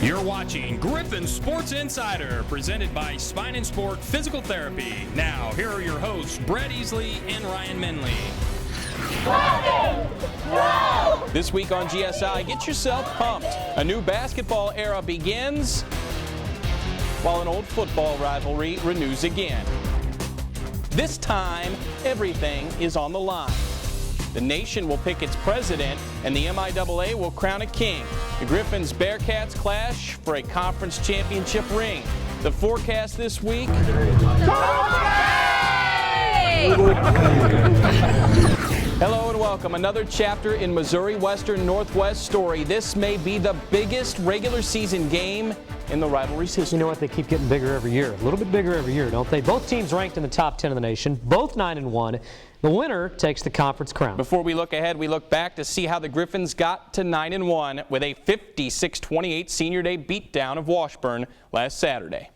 You're watching Griffon Sports Insider, presented by Spine and Sport Physical Therapy. Now, here are your hosts, Brett Esely and Ryan Menley. This week on GSI, get yourself pumped. A new basketball era begins, while an old football rivalry renews again. This time, everything is on the line. The nation will pick its president, and the MIAA will crown a king. The Griffons Bearcats clash for a conference championship ring. The forecast this week. Hello and welcome. Another chapter in Missouri Western Northwest story. This may be the biggest regular season game in the rivalry's history. You know what? They keep getting bigger every year. A little bit bigger every year, don't they? Both teams ranked in the top 10 of the nation, both 9-1. The winner takes the conference crown. Before we look ahead, we look back to see how the Griffons got to 9-1 with a 56-28 senior day beatdown of Washburn last Saturday.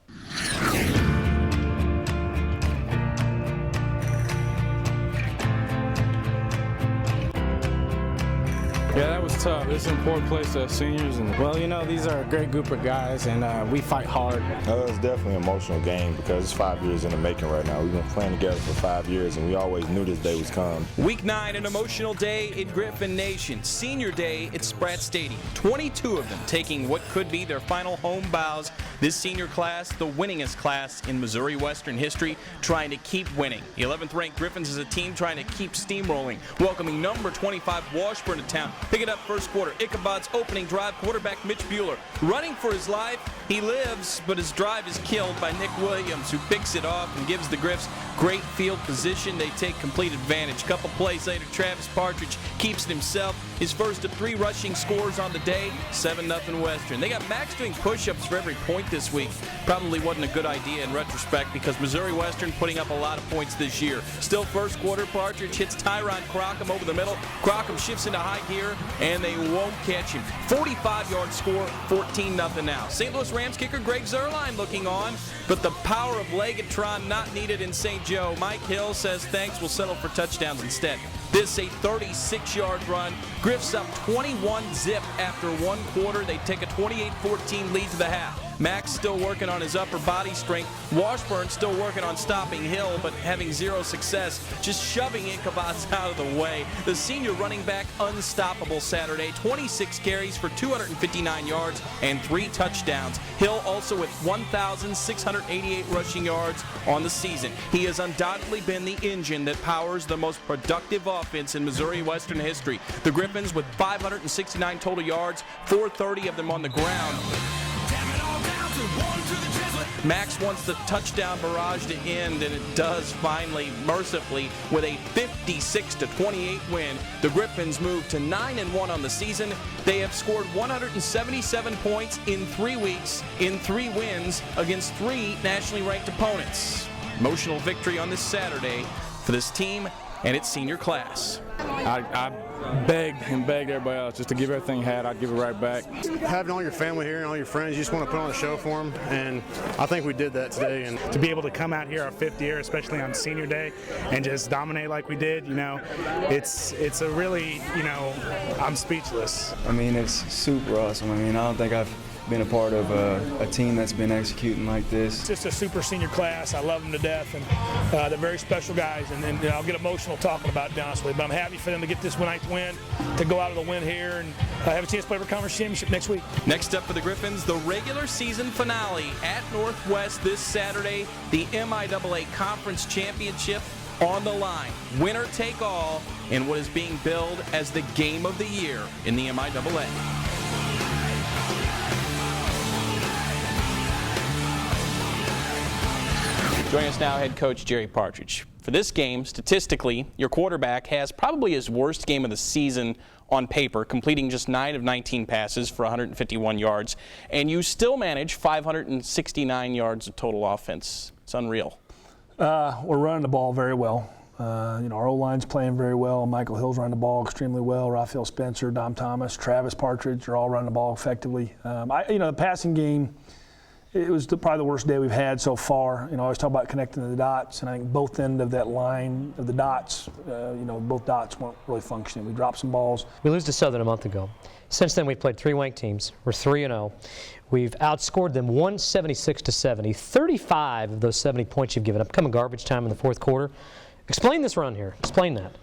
Yeah, that was tough. It's an important place to have seniors. Well, you know, these are a great group of guys, and we fight hard. It's definitely an emotional game because it's 5 years in the making right now. We've been playing together for 5 years, and we always knew this day was coming. Week 9, an emotional day in Griffon Nation. Senior day at Spratt Stadium. 22 of them taking what could be their final home bows. This senior class, the winningest class in Missouri Western history, trying to keep winning. The 11th ranked Griffons is a team trying to keep steamrolling, welcoming number 25 Washburn to town. Pick it up first quarter. Ichabod's opening drive. Quarterback Mitch Bueller running for his life. He lives, but his drive is killed by Nick Williams, who picks it off and gives the Griffs great field position. They take complete advantage. Couple plays later, Travis Partridge keeps it himself. His first of 3 rushing scores on the day. 7-0 Western. They got Max doing push-ups for every point this week. Probably wasn't a good idea in retrospect because Missouri Western putting up a lot of points this year. Still first quarter, Partridge hits Tyron Crockham over the middle. Crockham shifts into high gear, and they won't catch him. 45-yard score, 14-0 now. St. Louis Rams kicker Greg Zerline looking on, but the power of Legatron not needed in St. Joe. Mike Hill says thanks, we'll settle for touchdowns instead. This a 36-yard run. Griffs up 21-0 after 1 quarter. They take a 28-14 lead to the half. Max still working on his upper body strength. Washburn still working on stopping Hill, but having 0 success, just shoving Ichabod's out of the way. The senior running back unstoppable Saturday. 26 carries for 259 yards and 3 touchdowns. Hill also with 1,688 rushing yards on the season. He has undoubtedly been the engine that powers the most productive offense in Missouri Western history. The Griffons with 569 total yards, 430 of them on the ground. Max wants the touchdown barrage to end, and it does finally, mercifully, with a 56-28 win. The Griffons move to 9-1 on the season. They have scored 177 points in 3 weeks, in 3 wins against 3 nationally ranked opponents. Emotional victory on this Saturday for this team and its senior class. I begged everybody else just to give everything you had. I'd give it right back. Having all your family here and all your friends, you just want to put on a show for them, and I think we did that today. And to be able to come out here our 5th year, especially on senior day, and just dominate like we did, you know, it's a really, you know, I'm speechless. I mean, it's super awesome. I mean, I don't think I've been a part of a team that's been executing like this. It's just a super senior class. I love them to death, and they're very special guys, and I'll get emotional talking about it, to be honest with you, but I'm happy for them to get this 9th win, to go out of the win here, and have a chance to play for conference championship next week. Next up for the Griffons, the regular season finale at Northwest this Saturday, the MIAA Conference Championship on the line. Winner take all in what is being billed as the game of the year in the MIAA. Joining us now, head coach Jerry Partridge. For this game, statistically, your quarterback has probably his worst game of the season on paper, completing just 9 of 19 passes for 151 yards, and you still manage 569 yards of total offense. It's unreal. We're running the ball very well. Our O-line's playing very well. Michael Hill's running the ball extremely well. Raphael Spencer, Dom Thomas, Travis Partridge are all running the ball effectively. The passing game it was probably the worst day we've had so far. I always talk about connecting the dots, and I think both end of that line of the dots, both dots weren't really functioning. We dropped some balls. We lose to Southern a month ago. Since then, we've played 3 ranked teams. We're 3-0. We've outscored them 176-70. 35 of those 70 points you've given up come in garbage time in the fourth quarter. Explain this run here. Explain that.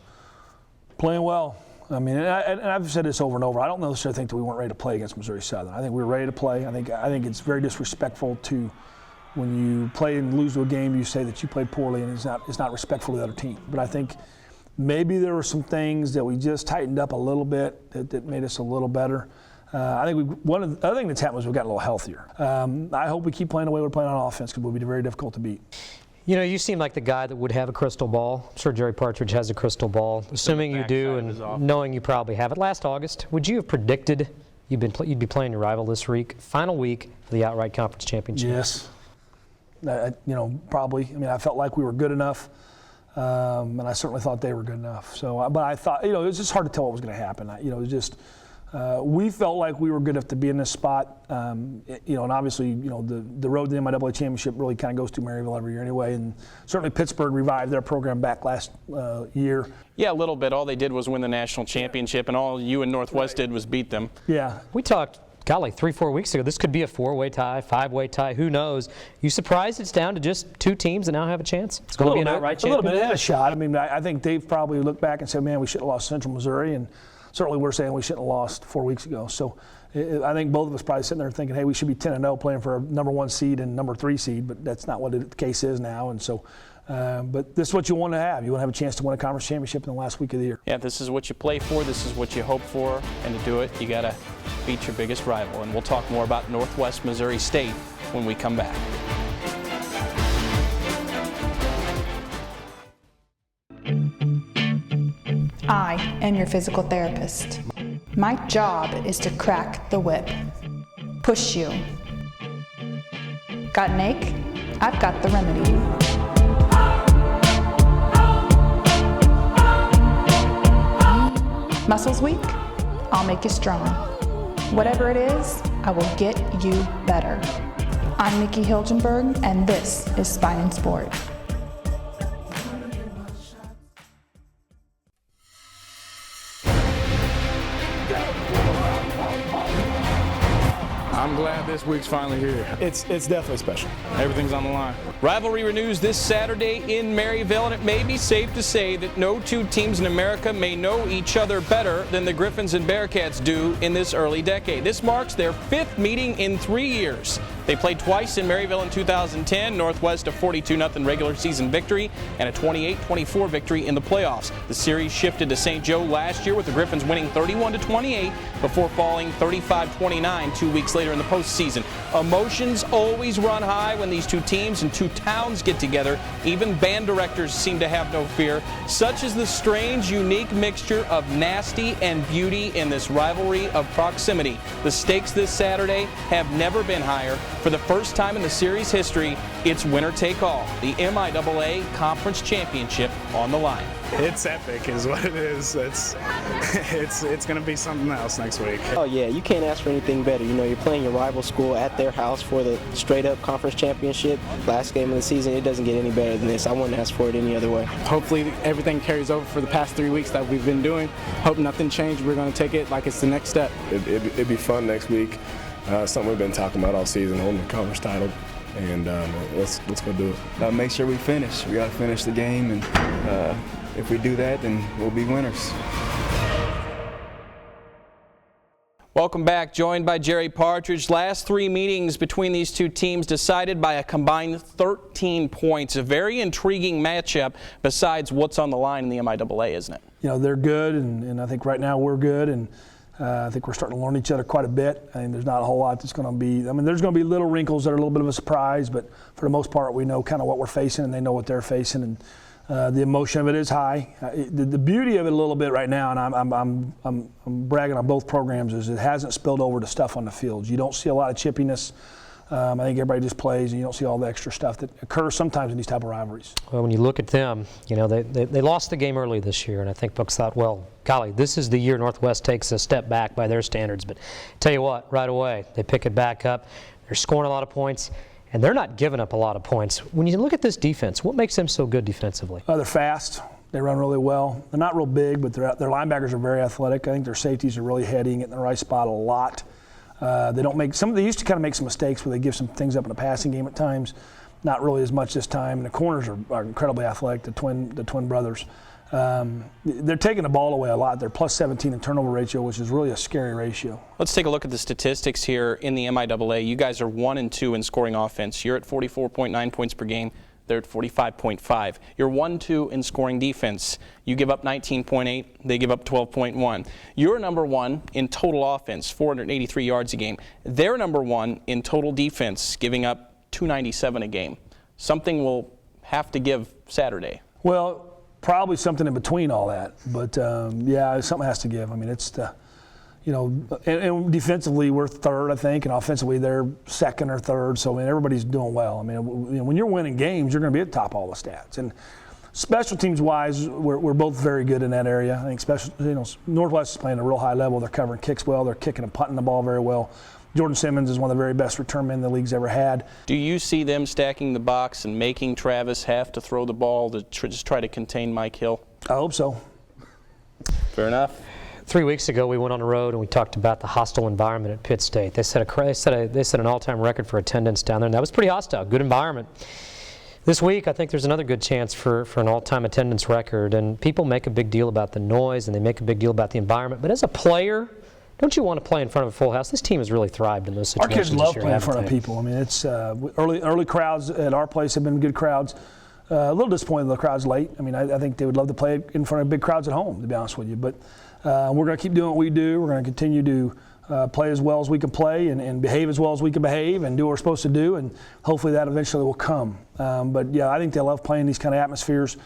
Playing well. I mean, and I've said this over and over. I don't necessarily think that we weren't ready to play against Missouri Southern. I think we were ready to play. I think it's very disrespectful to, when you play and lose to a game, you say that you played poorly, and it's not respectful to the other team. But I think maybe there were some things that we just tightened up a little bit that made us a little better. I think one of the other thing that's happened is we've gotten a little healthier. I hope we keep playing the way we're playing on offense, because we'll be very difficult to beat. You seem like the guy that would have a crystal ball. I'm sure Jerry Partridge has a crystal ball. Assuming you do, and knowing you probably have it. Last August, would you have predicted you'd be playing your rival this week, final week for the outright conference championship? Yes. Probably. I mean, I felt like we were good enough, and I certainly thought they were good enough. So, but I thought, it was just hard to tell what was going to happen. It was just. We felt like we were good enough to be in this spot, and obviously, the road to the MIAA Championship really kind of goes through Maryville every year anyway, and certainly Pittsburgh revived their program back last year. Yeah, a little bit. All they did was win the national championship, and all you and Northwest did was beat them. Yeah. We talked, 3-4 weeks ago, this could be a 4-way tie, 5-way tie, who knows? You surprised it's down to just 2 teams that now have a chance? It's going to be an outright championship? A little bit of a shot. I mean, I think they've probably looked back and said, man, we should have lost Central Missouri, and certainly we're saying we shouldn't have lost 4 weeks ago. So I think both of us probably sitting there thinking, hey, we should be 10-0 playing for a number 1 seed and number 3 seed, but that's not what the case is now. And so, but this is what you want to have. You want to have a chance to win a conference championship in the last week of the year. Yeah, this is what you play for. This is what you hope for. And to do it, you got to beat your biggest rival. And we'll talk more about Northwest Missouri State when we come back. I am your physical therapist. My job is to crack the whip, push you. Got an ache? I've got the remedy. Muscles weak? I'll make you strong. Whatever it is, I will get you better. I'm Nikki Hilgenberg, and this is Spine and Sport. I'm glad this week's finally here. It's definitely special. Everything's on the line. Rivalry renews this Saturday in Maryville, and it may be safe to say that no 2 teams in America may know each other better than the Griffons and Bearcats do in this early decade. This marks their 5th meeting in 3 years. They played twice in Maryville in 2010, Northwest a 42-0 regular season victory and a 28-24 victory in the playoffs. The series shifted to St. Joe last year with the Griffons winning 31-28 before falling 35-29 2 weeks later in the postseason. Emotions always run high when these 2 teams and 2 towns get together. Even band directors seem to have no fear. Such is the strange, unique mixture of nasty and beauty in this rivalry of proximity. The stakes this Saturday have never been higher. For the first time in the series history, it's winner take all. The MIAA Conference Championship on the line. It's epic is what it is. It's going to be something else next week. Oh yeah, you can't ask for anything better. You're playing your rival school at their house for the straight up conference championship. Last game of the season, it doesn't get any better than this. I wouldn't ask for it any other way. Hopefully everything carries over for the past 3 weeks that we've been doing. Hope nothing changed. We're going to take it like it's the next step. It'd be fun next week. Something we've been talking about all season, holding the conference title, and let's go do it. Make sure we finish. We got to finish the game, and if we do that, then we'll be winners. Welcome back, joined by Jerry Partridge. Last 3 meetings between these 2 teams decided by a combined 13 points. A very intriguing matchup besides what's on the line in the MIAA, isn't it? They're good, and I think right now we're good, and I think we're starting to learn each other quite a bit. I think there's not a whole lot that's going to be, there's going to be little wrinkles that are a little bit of a surprise, but for the most part, we know kind of what we're facing, and they know what they're facing, and the emotion of it is high. The beauty of it a little bit right now, and I'm bragging on both programs, is it hasn't spilled over to stuff on the field. You don't see a lot of chippiness. I think everybody just plays, and you don't see all the extra stuff that occurs sometimes in these type of rivalries. Well, when you look at them, they lost the game early this year, and I think folks thought, well, golly, this is the year Northwest takes a step back by their standards. But tell you what, right away, they pick it back up. They're scoring a lot of points, and they're not giving up a lot of points. When you look at this defense, what makes them so good defensively? They're fast. They run really well. They're not real big, but their linebackers are very athletic. I think their safeties are really heading in the right spot a lot. They don't make they used to kind of make some mistakes where they give some things up in the passing game at times. Not really as much this time. And the corners are incredibly athletic. The twin brothers. They're taking the ball away a lot. They're plus 17 in turnover ratio, which is really a scary ratio. Let's take a look at the statistics here in the MIAA. You guys are 1-2 in scoring offense. You're at 44.9 points per game. They're at 45.5. You're 1-2 in scoring defense. You give up 19.8. They give up 12.1. You're number 1 in total offense, 483 yards a game. They're number 1 in total defense, giving up 297 a game. Something we'll have to give Saturday. Well, probably something in between all that, but yeah, something has to give. I mean, it's the, and defensively we're third, I think, and offensively they're second or third. So I mean, everybody's doing well. I mean, when you're winning games, you're going to be at the top of all the stats. And special teams wise, we're both very good in that area. I think Northwest is playing at a real high level. They're covering kicks well. They're kicking and punting the ball very well. Jordan Simmons is one of the very best return men the league's ever had. Do you see them stacking the box and making Travis have to throw the ball to just try to contain Mike Hill? I hope so. Fair enough. 3 weeks ago, we went on the road and we talked about the hostile environment at Pitt State. They set an all-time record for attendance down there, and that was pretty hostile. Good environment. This week, I think there's another good chance for an all-time attendance record, and people make a big deal about the noise and they make a big deal about the environment. But as a player, don't you want to play in front of a full house? This team has really thrived in those situations. Our kids love playing in front of people. I mean, it's early crowds at our place have been good crowds. A little disappointed the crowd's late. I mean, I think they would love to play in front of big crowds at home, to be honest with you. But we're going to keep doing what we do. We're going to continue to play as well as we can play and behave as well as we can behave and do what we're supposed to do. And hopefully that eventually will come. But, yeah, I think they love playing these kind of atmospheres.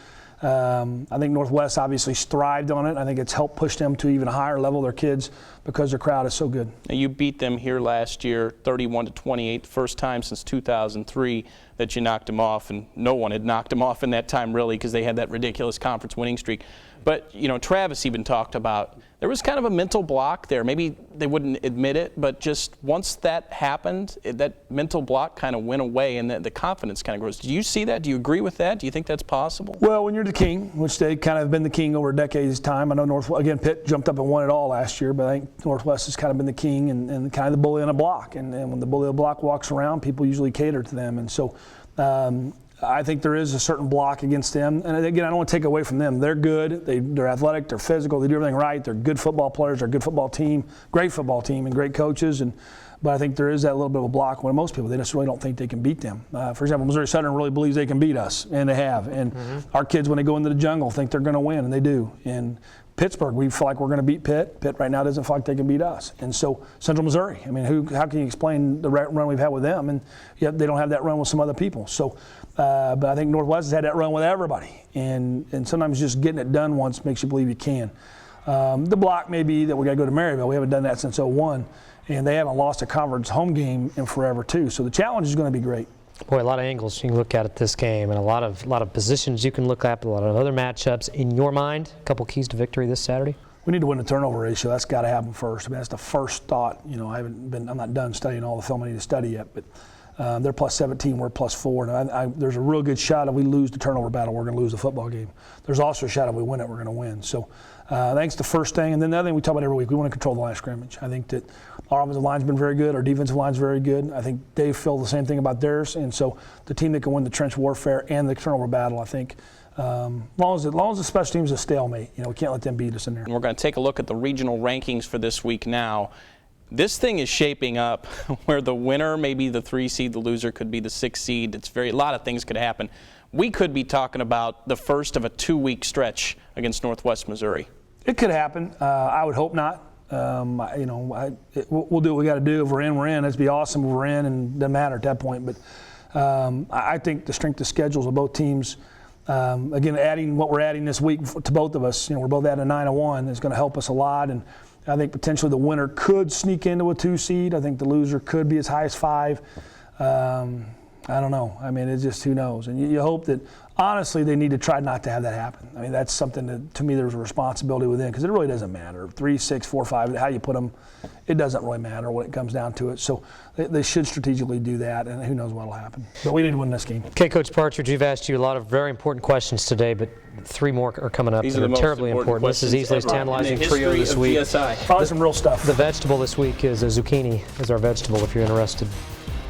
I think Northwest obviously thrived on it. I think it's helped push them to even a higher level, their kids, because their crowd is so good. Now you beat them here last year, 31-28, first time since 2003 that you knocked them off, and no one had knocked them off in that time really because they had that ridiculous conference winning streak. But, Travis even talked about there was kind of a mental block there. Maybe they wouldn't admit it, but just once that happened, that mental block kind of went away and the confidence kind of grows. Do you see that? Do you agree with that? Do you think that's possible? Well, when you're the king, which they kind of have been the king over decades of time. I know Pitt jumped up and won it all last year, but I think Northwest has kind of been the king and kind of the bully on the block. And when the bully on the block walks around, people usually cater to them. And so I think there is a certain block against them. And again, I don't want to take away from them. They're good. They're athletic. They're physical. They do everything right. They're good football players. They're a good football team, and great coaches. But I think there is that little bit of a block when most people, they just really don't think they can beat them. For example, Missouri Southern really believes they can beat us, and they have. And our kids, when they go into the jungle, think they're going to win, and they do. And Pittsburgh, we feel like we're going to beat Pitt. Pitt right now doesn't feel like they can beat us. And so Central Missouri, I mean, how can you explain the run we've had with them? And yet they don't have that run with some other people. So, but I think Northwest has had that run with everybody. And sometimes just getting it done once makes you believe you can. The block may be that we got to go to Maryville. We haven't done that since 2001. And they haven't lost a conference home game in forever, too. So the challenge is going to be great. Boy, a lot of angles you can look at this game, and a lot of positions you can look at, a lot of other matchups. In your mind, a couple keys to victory this Saturday? We need to win the turnover ratio. That's got to happen first. I mean, that's the first thought. I'm not done studying all the film I need to study yet, but they're plus 17, we're plus 4. And there's a real good shot if we lose the turnover battle, we're going to lose the football game. There's also a shot if we win it, we're going to win. So that's the first thing. And then the other thing we talk about every week, we want to control the line of scrimmage. I think that our offensive line's been very good. Our defensive line's very good. I think they feel the same thing about theirs. And so the team that can win the trench warfare and the turnover battle, I think, as long as the special teams is a stalemate, we can't let them beat us in there. And we're going to take a look at the regional rankings for this week now. This thing is shaping up where the winner may be the 3 seed, the loser could be the 6 seed. A lot of things could happen. We could be talking about the first of a 2-week stretch against Northwest Missouri. It could happen. I would hope not. We'll do what we got to do. If we're in, we're in. It'd be awesome if we're in, and it doesn't matter at that point. But I think the strength of schedules of both teams, again, adding what we're adding this week to both of us, we're both at a 9-1, is going to help us a lot. And I think potentially the winner could sneak into a 2 seed. I think the loser could be as high as 5. I don't know. I mean, it's just who knows. And you hope that honestly, they need to try not to have that happen. I mean, that's something that, to me, there's a responsibility within, because it really doesn't matter. 3, 6, 4, 5, how you put them, it doesn't really matter when it comes down to it. So they should strategically do that, and who knows what will happen. But we need to win this game. Okay, Coach Partridge, we've asked you a lot of very important questions today, but 3 more are coming up. These that are are terribly important. This is Esely's tantalizing trio this week. Probably some real stuff. The vegetable this week is a zucchini as our vegetable, if you're interested.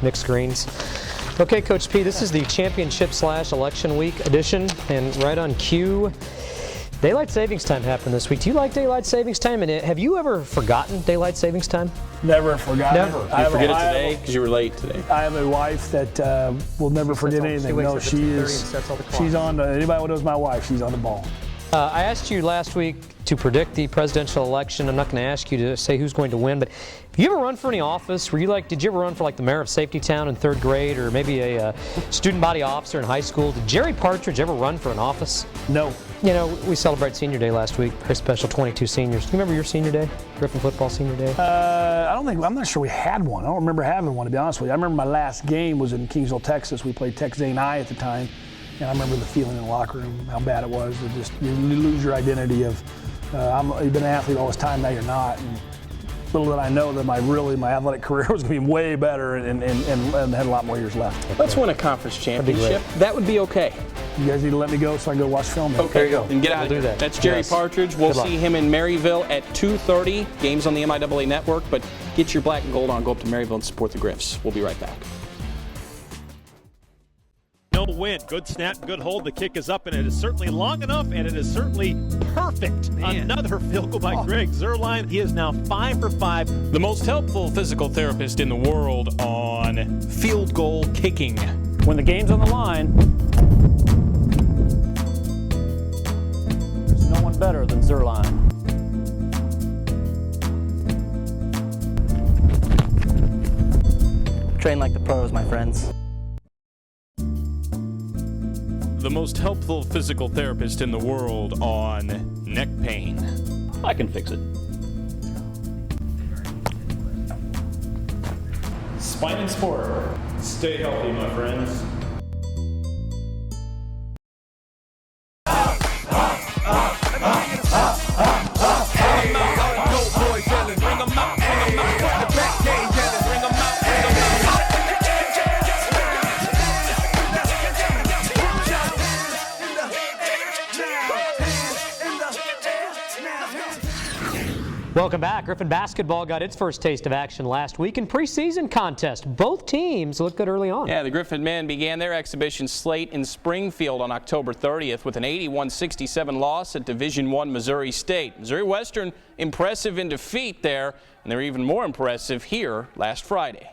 Mixed greens. Okay, Coach P, this is the championship/election week edition, and right on cue, daylight savings time happened this week. Do you like daylight savings time? And have you ever forgotten daylight savings time? Never forgotten. Never. You forget it today because you were late today. I have a wife that will never forget anything. No, she's on. Anybody who knows my wife, she's on the ball. I asked you last week to predict the presidential election. I'm not going to ask you to say who's going to win, but have you ever run for any office? Did you ever run for like the mayor of Safety Town in 3rd grade, or maybe a student body officer in high school? Did Jerry Partridge ever run for an office? No. You know, we celebrated senior day last week. Very special, 22 seniors. Do you remember your senior day? Griffon football senior day? I'm not sure we had one. I don't remember having one, to be honest with you. I remember my last game was in Kingsville, Texas. We played Texas A&I at the time. And I remember the feeling in the locker room, how bad it was. You lose your identity of, you've been an athlete all this time, now you're not. And little did I know that my athletic career was going to be way better and had a lot more years left. Let's win a conference championship. That would be okay. You guys need to let me go so I can go watch film. Okay, there you go. And get out of here. Do that. That's Jerry Partridge. We'll see him in Maryville at 2:30. Games on the MIAA Network, but get your black and gold on. Go up to Maryville and support the Griffs. We'll be right back. No win. Good snap, good hold. The kick is up, and it is certainly long enough, and it is certainly perfect. Man. Another field goal by Greg Zerline. He is now 5 for 5. The most helpful physical therapist in the world on field goal kicking. When the game's on the line, there's no one better than Zerline. Train like the pros, my friends. The most helpful physical therapist in the world on neck pain. I can fix it. Spine and Sport. Stay healthy, my friends. Welcome back. Griffon basketball got its first taste of action last week in preseason contest. Both teams looked good early on. Yeah, the Griffon men began their exhibition slate in Springfield on October 30th with an 81-67 loss at Division I Missouri State. Missouri Western impressive in defeat there, and they're even more impressive here last Friday.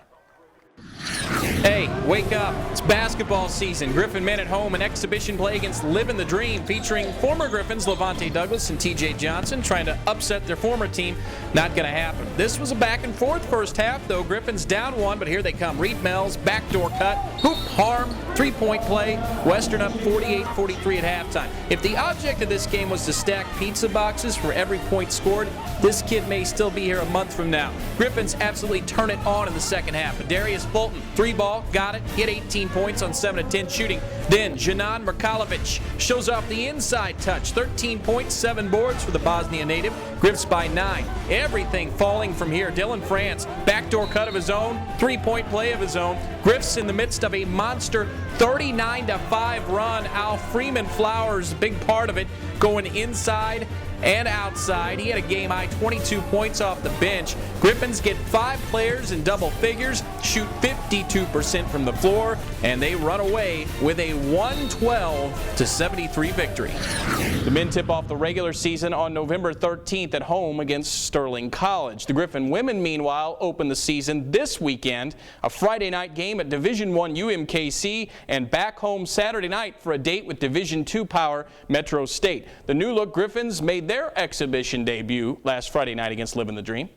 Hey, wake up. It's basketball season. Griffon men at home, an exhibition play against Livin' the Dream featuring former Griffons Levante Douglas and TJ Johnson trying to upset their former team. Not going to happen. This was a back and forth first half, though. Griffin's down 1, but here they come. Reed Mells, backdoor cut, hoop, harm, 3-point play. Western up 48-43 at halftime. If the object of this game was to stack pizza boxes for every point scored, this kid may still be here a month from now. Griffins absolutely turn it on in the second half. But Darius Fulton, 3-ball, got it. He had 18 points on 7 of 10 shooting. Then Janan Merkalovic shows off the inside touch. 13 points, 7 boards for the Bosnia native. Griffs by 9. Everything falling from here. Dylan France, backdoor cut of his own, 3-point play of his own. Griffs in the midst of a monster 39-5 run. Al Freeman Flowers, big part of it, going inside and outside. He had a game-high 22 points off the bench. Griffins get 5 players in double figures, shoot 52% from the floor, and they run away with a 112-73 victory. The men tip off the regular season on November 13th at home against Sterling College. The Griffon women, meanwhile, open the season this weekend. A Friday night game at Division I UMKC and back home Saturday night for a date with Division II power Metro State. The new-look Griffins made their exhibition debut last Friday night against Livin' the Dream.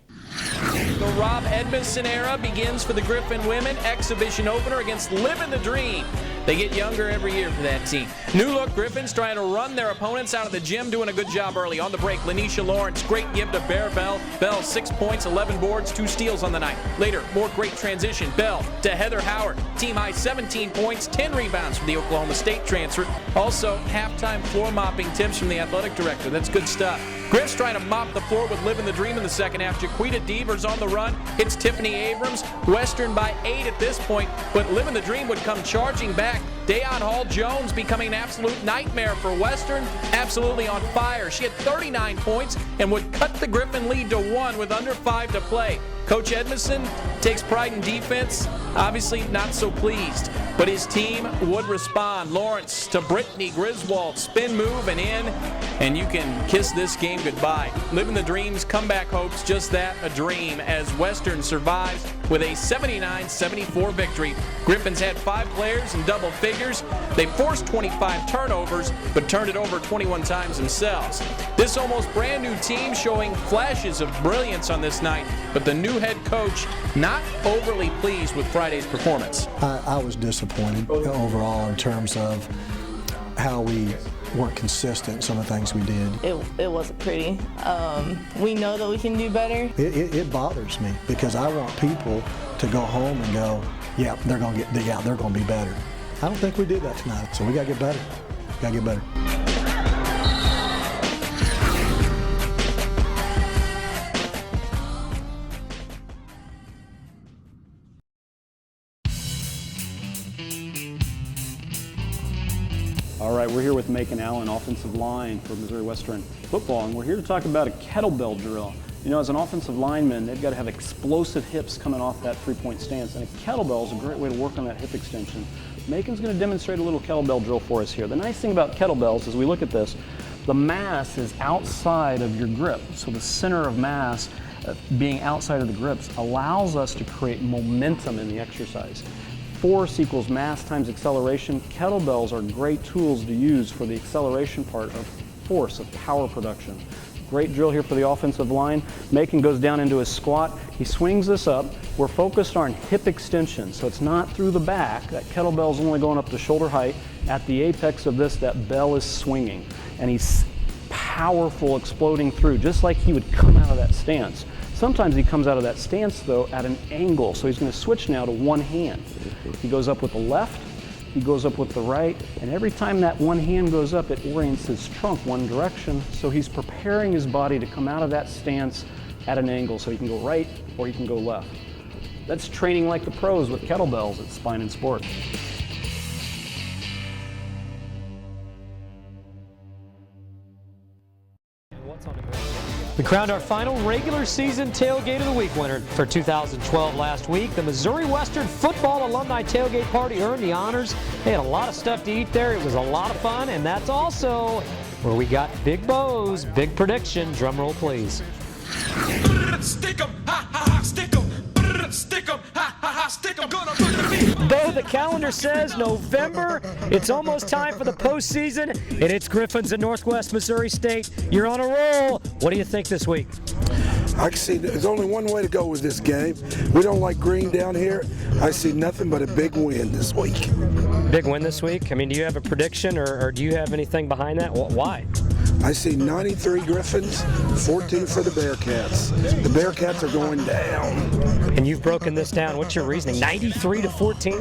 The Rob Edmondson era begins for the Griffon women. Exhibition opener against Living the Dream. They get younger every year for that team. New look Griffins trying to run their opponents out of the gym, doing a good job early. On the break, Lanisha Lawrence, great give to Bear Bell. Bell, 6 points, 11 boards, 2 steals on the night. Later, more great transition. Bell to Heather Howard. Team high 17 points, 10 rebounds from the Oklahoma State transfer. Also, halftime floor mopping tips from the athletic director. That's good stuff. Griff's trying to mop the floor with Living the Dream in the second half. Jaquita Devers on the run, hits Tiffany Abrams. Western by 8 at this point, but Living the Dream would come charging back. Dayon Hall-Jones becoming an absolute nightmare for Western, absolutely on fire. She had 39 points and would cut the Griffin lead to 1 with under 5 to play. Coach Edmondson takes pride in defense, obviously not so pleased, but his team would respond. Lawrence to Brittany Griswold, spin move and in, and you can kiss this game goodbye. Living the Dream's comeback hopes, just that, a dream, as Western survives with a 79-74 victory. Griffins had 5 players in double figures. They forced 25 turnovers, but turned it over 21 times themselves. This almost brand new team showing flashes of brilliance on this night, but the new head coach not overly pleased with Friday's performance. I was disappointed overall in terms of how we weren't consistent in some of the things we did. It wasn't pretty. We know that we can do better. It bothers me because I want people to go home and go, yeah, they're going to be better. I don't think we did that tonight, so we got to get better. Got to get better. All right, we're here with Macon Allen, offensive line for Missouri Western football, and we're here to talk about a kettlebell drill. You know, as an offensive lineman, they've got to have explosive hips coming off that three-point stance, and a kettlebell is a great way to work on that hip extension. Macon's going to demonstrate a little kettlebell drill for us here. The nice thing about kettlebells, as we look at this, the mass is outside of your grip, so the center of mass being outside of the grips allows us to create momentum in the exercise. Force equals mass times acceleration. Kettlebells are great tools to use for the acceleration part of force, of power production. Great drill here for the offensive line. Macon goes down into his squat. He swings this up. We're focused on hip extension, so it's not through the back. That kettlebell's only going up to shoulder height. At the apex of this, that bell is swinging, and he's powerful, exploding through, just like he would come out of that stance. Sometimes he comes out of that stance, though, at an angle, so he's going to switch now to one hand. He goes up with the left, he goes up with the right, and every time that one hand goes up, it orients his trunk one direction, so he's preparing his body to come out of that stance at an angle, so he can go right or he can go left. That's training like the pros with kettlebells at Spine and Sport. We crowned our final regular season Tailgate of the Week winner for 2012 last week. The Missouri Western Football Alumni Tailgate Party earned the honors. They had a lot of stuff to eat there. It was a lot of fun, and that's also where we got Big Bo's big prediction. Drum roll, please. Stick 'em, ha ha ha, stick 'em. Stick 'em, ha ha ha, stick 'em. Gonna put the beat. Though the calendar says November, it's almost time for the postseason, and it's Griffons and Northwest Missouri State. You're on a roll. What do you think this week? I can see there's only one way to go with this game. We don't like green down here. I see nothing but a big win this week. Big win this week? I mean, do you have a prediction, or do you have anything behind that? Why? I see 93 Griffins, 14 for the Bearcats. The Bearcats are going down. And you've broken this down. What's your reasoning? 93 to 14?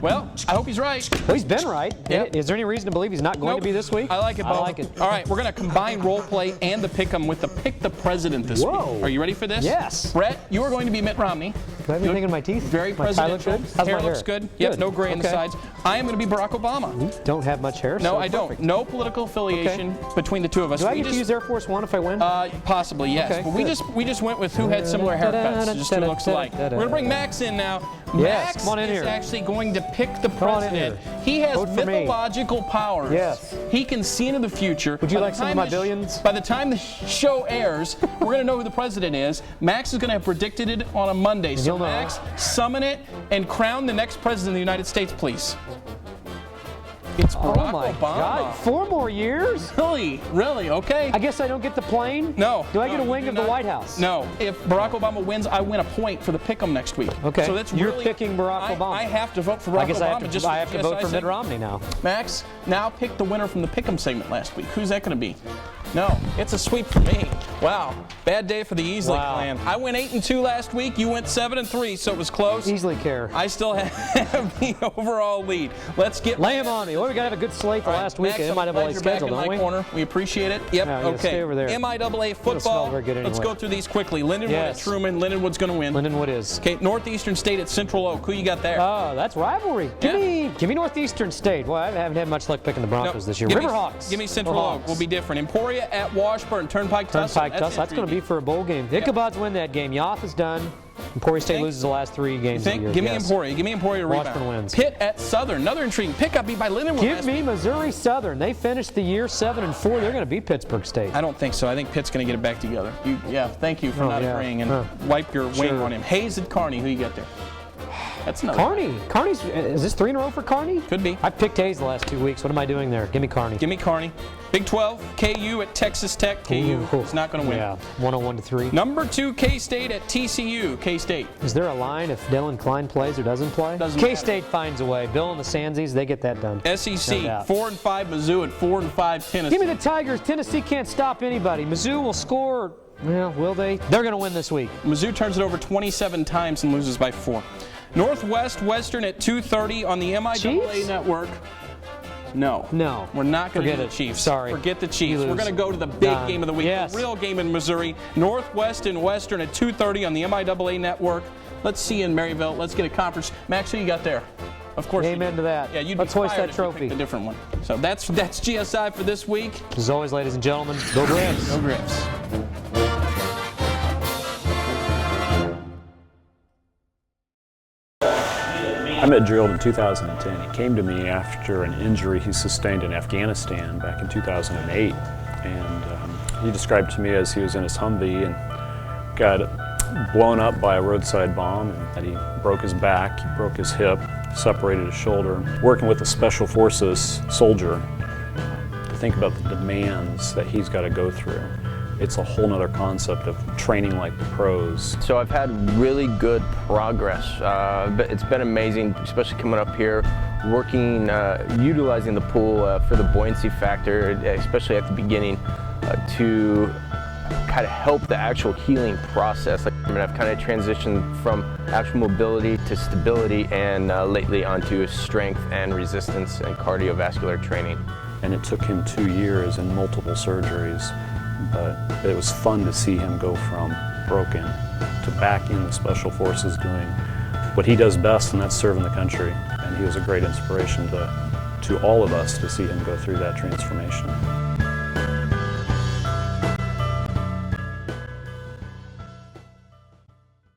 Well, I hope he's right. Well, he's been right. Yep. Is there any reason to believe he's not going to be this week? I like it, Bo. I like it. All right, we're going to combine role play and the pick 'em with the pick the president this week. Are you ready for this? Yes. Brett, you are going to be Mitt Romney. Do I have anything in my teeth? Very My tie looks presidential. good? How's Hair my looks hair? good. Yep, no gray on the Okay. sides. I am going to be Barack Obama. Don't have much hair. No, so I don't. perfect. No political affiliation between the two of us. Do I get to use Air Force One if I win? Possibly, yes. Okay, but good. we just went with who had similar haircuts, just who looks alike. We're going to bring Max in now. Yes, Max come on in is here. actually going to pick the Come on in president. here. He has Vote for me. mythological powers. Yes. He can see into the future. Would you By like the some of time my this- billions? By the time the show airs, we're going to know who the president is. Max is going to have predicted it on a Monday. So you'll know. Max, summon it and crown the next president of the United States, please. It's Oh Barack my Obama. God! 4 more years? Really? Really? Okay. I guess I don't get the plane? No. Do I get a you wing do of the not. White House? No. If Barack Obama wins, I win a point for the pick'em next week. Okay. So that's You're really, picking Barack Obama. I have to vote for Barack I guess Obama. I have to vote for Mitt Romney now. Max, now pick the winner from the pick'em segment last week. Who's that going to be? No, it's a sweep for me. Wow, bad day for the Esely clan. I went 8-2 last week. You went 7-3, so it was close. Esely care. I still have the overall lead. Let's get. Lay him on me. Well, we got to have a good slate the last week in MIAA schedule, don't we? Corner. We appreciate it. Yep. Yeah, Okay. stay over there. MIAA football. Smell very good anyway. Let's go through these quickly. Lindenwood at Truman. Lindenwood's going to win. Lindenwood is. Okay. Northeastern State at Central Oak. Who you got there? Oh, that's rivalry. Give me Northeastern State. Well, I haven't had much luck picking the Broncos this year. Riverhawks. Give me Central Oak. Will be different. Emporia at Washburn. Turnpike Tussle. That's going to be for a bowl game. Ichabod's win that game. Yoff is done. Emporia State loses the last 3 games of the year. Give me Emporia. Give me Emporia rebound. Washburn wins. Pitt at Southern. Another intriguing pick. Got beat by Lindenwood. Give me Missouri Southern. They finished the year 7-4. They're going to beat Pittsburgh State. I don't think so. I think Pitt's going to get it back together. Thank you for not agreeing and wipe your wing on him. Hayes at Kearney. Who you got there? That's another. Kearney's, is this 3 in a row for Kearney? Could be. I've picked Hayes the last 2 weeks. What am I doing there? Give me Kearney. Give me Kearney. Big 12, KU at Texas Tech. KU is not going to win. Yeah, 101-3. Number 2, K-State at TCU. K-State. Is there a line if Dylan Klein plays or doesn't play? K-State finds a way. Bill and the Sandsies, they get that done. SEC, 4-5 Mizzou at 4-5 Tennessee. Give me the Tigers. Tennessee can't stop anybody. Mizzou will score. Well, will they? They're going to win this week. Mizzou turns it over 27 times and loses by 4. Northwest Western at 2:30 on the MIAA network. No. We're not going to do the Chiefs. Sorry. Forget the Chiefs. We're going to go to the big game of the week, the real game in Missouri. Northwest and Western at 2:30 on the MIAA network. Let's see you in Maryville. Let's get a conference. Max, who you got there? Of course. Amen to that. Yeah, you'd Let's be hoist fired that if you trophy. picked a different one. So that's GSI for this week. As always, ladies and gentlemen, go Griffs. Go Griffs. I met Gerald in 2010. He came to me after an injury he sustained in Afghanistan back in 2008. And he described to me as he was in his Humvee and got blown up by a roadside bomb, and that he broke his back, he broke his hip, separated his shoulder. Working with a Special Forces soldier, to think about the demands that he's got to go through. It's a whole nother concept of training like the pros. So I've had really good progress. But it's been amazing, especially coming up here, working, utilizing the pool for the buoyancy factor, especially at the beginning, to kind of help the actual healing process. I've kind of transitioned from actual mobility to stability, and lately onto strength and resistance and cardiovascular training. And it took him 2 years and multiple surgeries. But it was fun to see him go from broken to back in the Special Forces doing what he does best, and that's serving the country. And he was a great inspiration to all of us to see him go through that transformation.